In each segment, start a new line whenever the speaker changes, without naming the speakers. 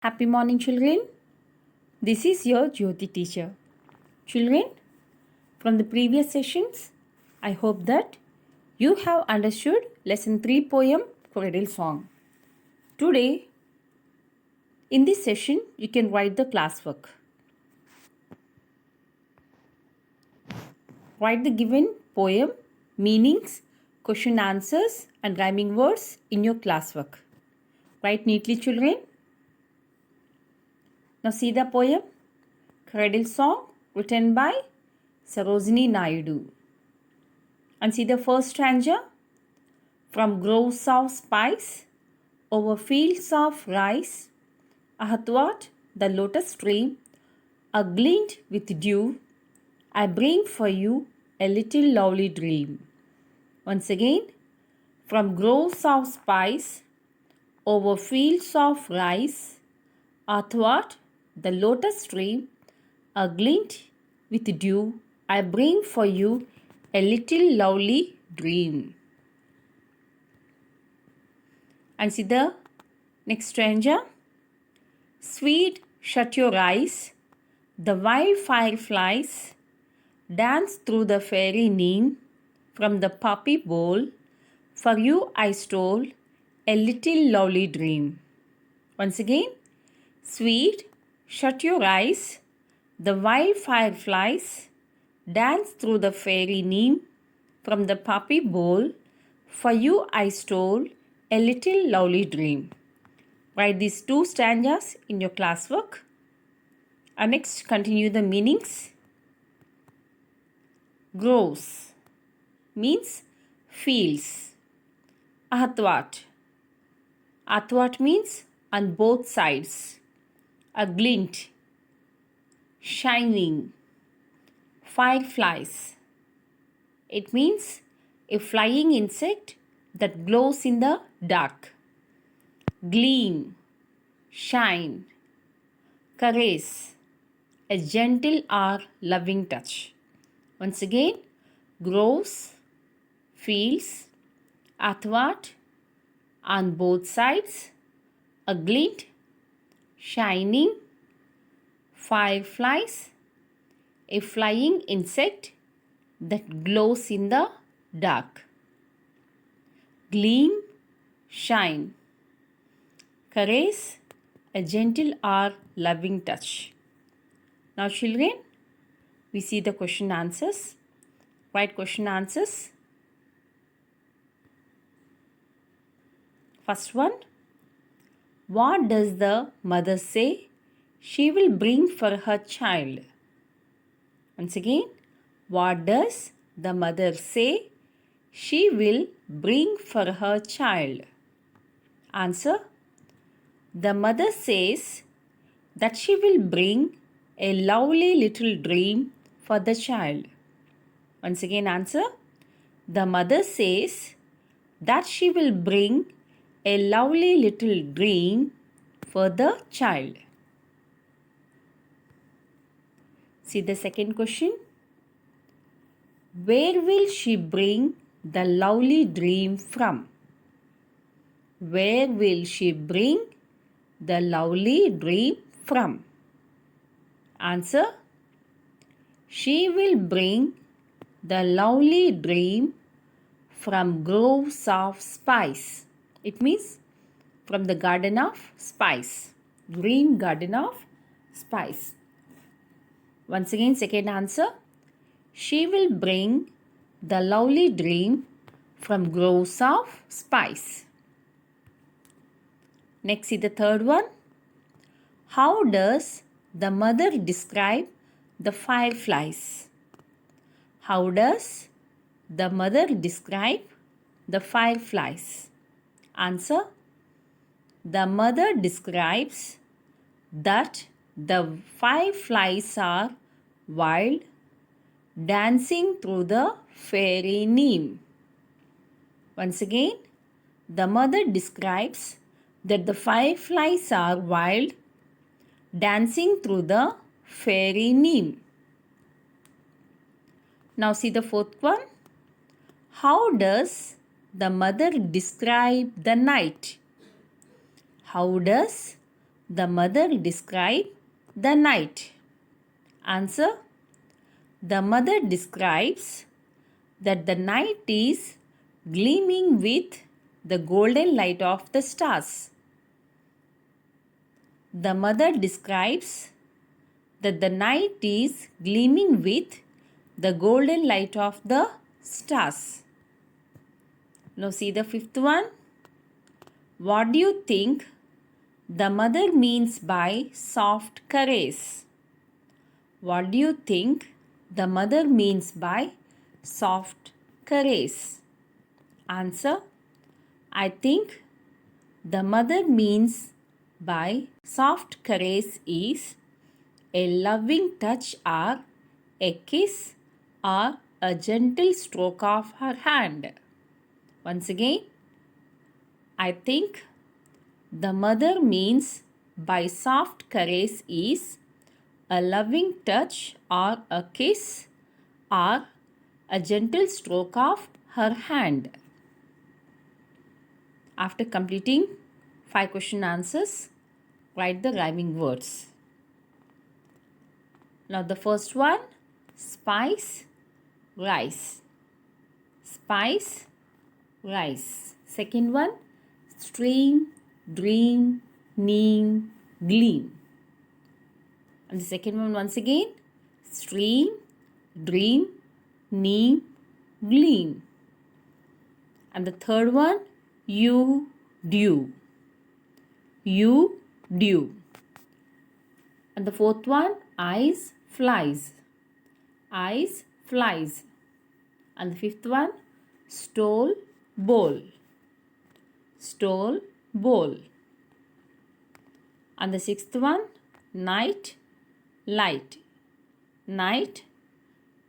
Happy morning, children. This is your Jyoti teacher. Children, from the previous sessions, I hope that you have understood lesson 3 poem Cradle Song. Today, in this session, you can write the classwork. Write the given poem, meanings, question answers and rhyming words in your classwork. Write neatly, children. Now see the poem, Cradle Song, written by Sarojini Naidu. And see the first stanza. From groves of spice, over fields of rice, athwart the lotus stream, a glint with dew, I bring for you a little lovely dream. Once again, from groves of spice, over fields of rice, athwart the lotus stream, a glint with dew, I bring for you a little lovely dream. And see the next stanza. Sweet, shut your eyes, the wild fireflies dance through the fairy neem. From the poppy bowl, for you I stole a little lovely dream. Once again, sweet, shut your eyes, the wild fireflies dance through the fairy neem. From the poppy bowl, for you I stole a little lovely dream. Write these two stanzas in your classwork. And next, continue the meanings. Groves means fields. Athwart. Athwart means on both sides. A glint. Shining. Fireflies. It means a flying insect that glows in the dark. Gleam, shine. Caress, a gentle or loving touch. Once again, groves, fields, athwart, on both sides, a glint, shining, fireflies, a flying insect that glows in the dark. Gleam, shine. Caress, a gentle or loving touch. Now children, we see the question answers. Write question answers. First one. What does the mother say she will bring for her child? Once again, what does the mother say she will bring for her child? Answer. The mother says that she will bring a lovely little dream for the child. Once again, answer. The mother says that she will bring a lovely little dream for the child. See the second question. Where will she bring the lovely dream from? Where will she bring the lovely dream from? Answer. She will bring the lovely dream from groves of spice. It means from the garden of spice. Green garden of spice. Once again, second answer. She will bring the lovely dream from groves of spice. Next, see the third one. How does the mother describe the fireflies? How does the mother describe the fireflies? Answer. The mother describes that the fireflies are wild, dancing through the fairy neem. Once again, the mother describes that the fireflies are wild, dancing through the fairy neem. Now see the fourth one. How does the mother describe the night? How does the mother describe the night? Answer. The mother describes that the night is gleaming with the golden light of the stars. The mother describes that the night is gleaming with the golden light of the stars. Now see the fifth one. What do you think the mother means by soft caress? What do you think the mother means by soft caress? Answer. I think the mother means by soft caress is a loving touch or a kiss or a gentle stroke of her hand. Once again, I think the mother means by soft caress is a loving touch or a kiss or a gentle stroke of her hand. After completing 5 question answers, write the rhyming words. Now the first one, spice, rice. Spice, rice. Second one, stream, dream, neem, gleam. And the second one once again, stream, dream, neem, gleam. And the third one, you, dew. You, dew. And the fourth one, eyes, flies. Eyes, flies. And the fifth one, stole, bowl. Stole, bowl. And the sixth one, night, light. Night,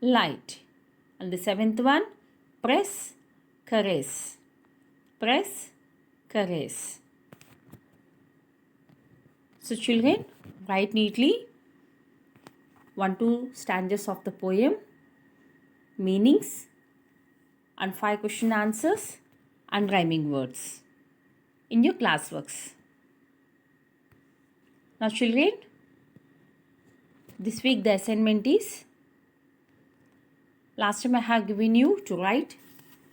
light. And the seventh one, press, caress. Press, caress. So children, write neatly 1-2 stanzas of the poem, meanings, and 5 question answers and rhyming words in your classworks. Now children, this week the assignment is, last time I have given you to write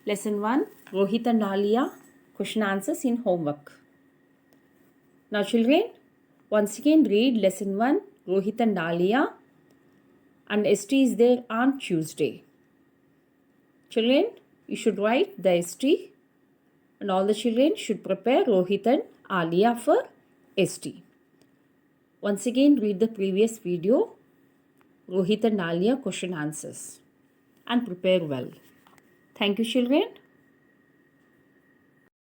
lesson 1, Rohit and Alia, question answers in homework. Now children, once again read lesson 1, Rohit and Alia, and ST is there on Tuesday. Children, you should write the ST, and all the children should prepare Rohit and Alia for ST. Once again read the previous video, Rohit and Alia question answers, and prepare well. Thank you children.